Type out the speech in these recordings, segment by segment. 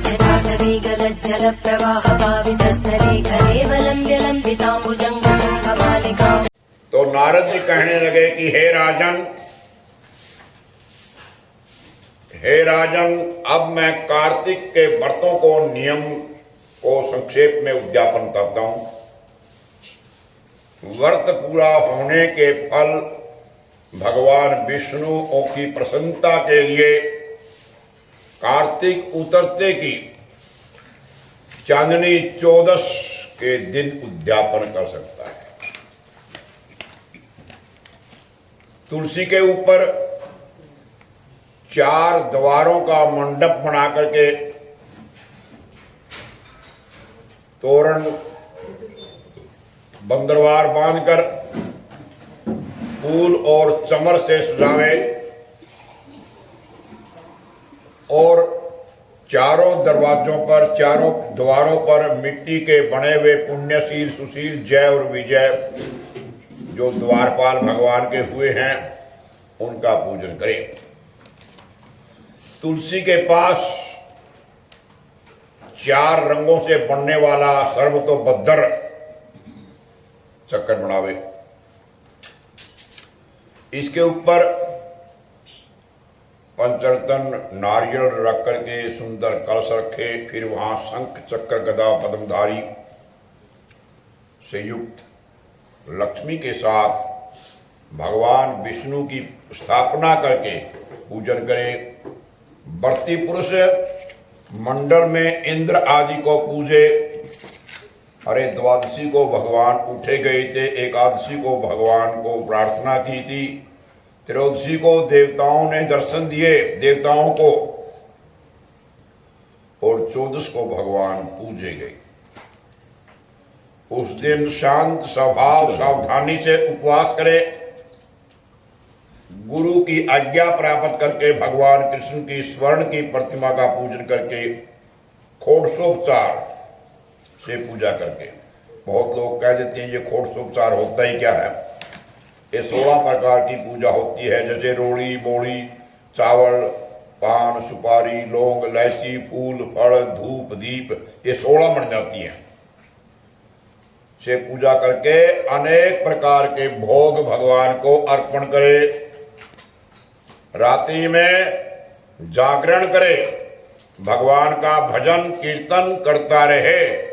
जल प्रवाह पावितस्थले कलेवलम्ब्य लम्बिताम्बुजङ्गं कपालिका। तो नारद जी कहने लगे कि हे राजन, अब मैं कार्तिक के व्रतों को नियम को संक्षेप में उद्यापन करता हूं। व्रत पूरा होने के फल भगवान विष्णु की प्रसन्नता के लिए कार्तिक उतरते की चांदनी 14 के दिन उद्यापन कर सकता है। तुलसी के ऊपर 4 द्वारों का मंडप बना करके तोरण बंदरवार बांधकर फूल और चमर से सजावे और चारों दरवाजों पर, चारों द्वारों पर मिट्टी के बने हुए पुण्यशील, सुशील, जय और विजय जो द्वारपाल भगवान के हुए हैं उनका पूजन करें। तुलसी के पास 4 रंगों से बनने वाला सर्वतोभद्र चक्कर बनावे। इसके ऊपर पंचरत्न नारियल रख करके सुंदर कलश रखे, फिर वहां शंख चक्र गदा पद्मधारी से युक्त लक्ष्मी के साथ भगवान विष्णु की स्थापना करके पूजन करें। व्रती पुरुष मंडल में इंद्र आदि को पूजे। अरे द्वादशी को भगवान उठे गए थे, एकादशी को भगवान को प्रार्थना की थी, त्रयोदशी को देवताओं ने दर्शन दिए देवताओं को, और 14 को भगवान पूजे गए। उस दिन शांत स्वभाव सावधानी से उपवास करे, गुरु की आज्ञा प्राप्त करके भगवान कृष्ण की स्वर्ण की प्रतिमा का पूजन करके षोडशोपचार से पूजा करके। बहुत लोग कह देते हैं ये षोडशोपचार होता ही क्या है। ये 16 प्रकार की पूजा होती है, जैसे रोड़ी बोड़ी, चावल, पान, सुपारी, लौंग, इलायची, फूल, फल, धूप, दीप, ये 16 बन जाती हैं। से पूजा करके अनेक प्रकार के भोग भगवान को अर्पण करे। रात्रि में जागरण करे, भगवान का भजन कीर्तन करता रहे।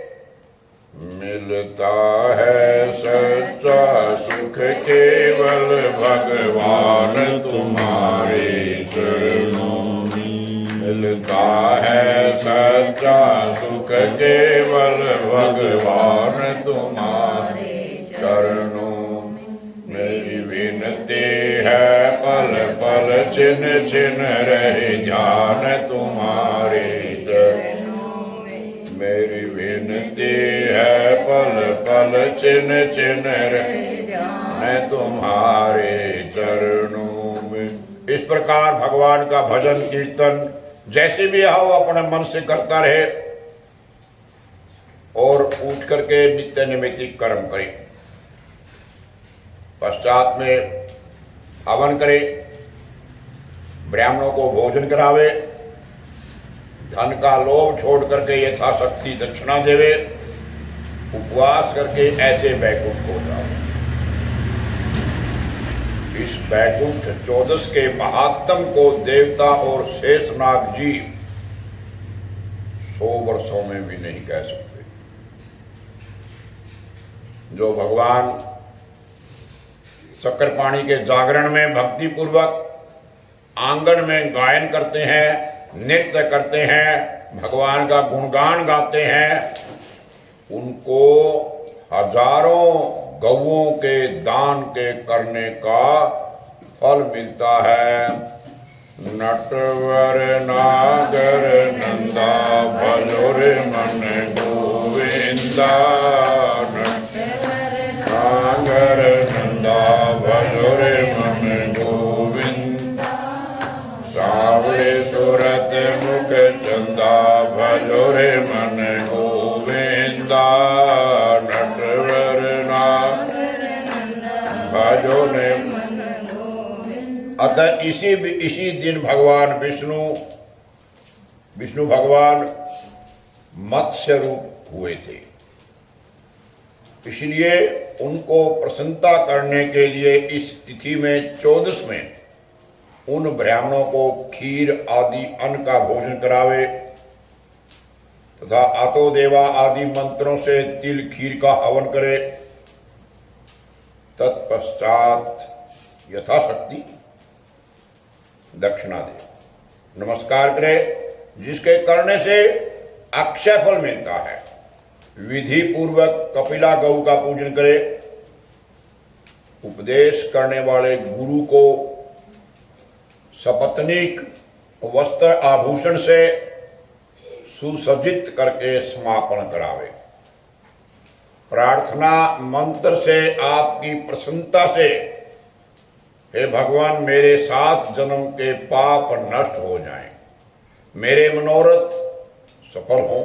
मिलता है सच्चा सुख केवल भगवान तुम्हारे चरणों में। मिलता है सच्चा सुख केवल भगवान तुम्हारे चरणों में। मेरी विनती है पल पल छिन छिन रहे ध्यान तुम्हारे चरणों में। मेरी विनती है पल पल छिन छिन रहे ध्यान तुम्हारे चरणों में। इस प्रकार भगवान का भजन कीर्तन जैसे भी हो अपने मन से करता रहे और उठ करके नित्य नैमित्तिक कर्म करे। पश्चात में हवन करे, ब्राह्मणों को भोजन करावे, धन का लोभ छोड़ करके यथाशक्ति दक्षिणा देवे, उपवास करके ऐसे बैकुंठ को जाओ। इस बैकुंठ 14 के महात्म को देवता और शेषनाग जी 100 वर्षों में भी नहीं कह सकते। जो भगवान चक्रपाणी के जागरण में भक्ति पूर्वक आंगन में गायन करते हैं, नृत्य करते हैं, भगवान का गुणगान गाते हैं, उनको हजारों गौओं के दान के करने का फल मिलता है। नटवर नागर नंदा भजोर मन गोविंदा। नटवर नागर नंदा भजोर मन गोविंदा। सावरे सूरत मुख चंदा भजोर मन गोविंदा। अतः इसी दिन भगवान विष्णु भगवान मत्स्य रूप हुए थे। इसलिए उनको प्रसन्नता करने के लिए इस तिथि में 14 में उन ब्राह्मणों को खीर आदि अन्न का भोजन करावे तथा आतो देवा आदि मंत्रों से तिल खीर का हवन करे। तत्पश्चात यथाशक्ति दक्षिणा दे, नमस्कार करे, जिसके करने से अक्षय फल मिलता है। विधि पूर्वक कपिला गौ का पूजन करे। उपदेश करने वाले गुरु को सपत्नीक वस्त्र आभूषण से सुसज्जित करके समापन करावे। प्रार्थना मंत्र से आपकी प्रसन्नता से, हे भगवान मेरे 7 जन्म के पाप नष्ट हो जाएं, मेरे मनोरथ सफल हों,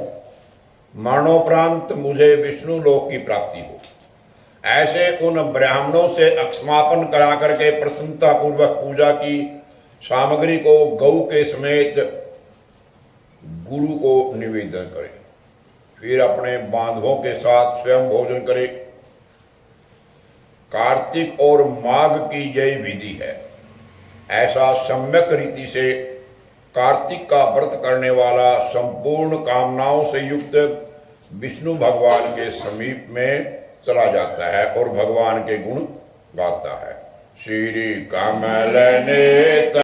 मरणोपरांत मुझे विष्णु लोक की प्राप्ति हो। ऐसे उन ब्राह्मणों से समापन करा करके प्रसन्नता पूर्वक पूजा की सामग्री को गौ के समेत गुरु को निवेदन करे। फिर अपने बांधवों के साथ स्वयं भोजन करे। कार्तिक और माघ की यही विधि है। ऐसा सम्यक रीति से कार्तिक का व्रत करने वाला संपूर्ण कामनाओं से युक्त विष्णु भगवान के समीप में चला जाता है और भगवान के गुण गाता है। श्री कमल नेत्र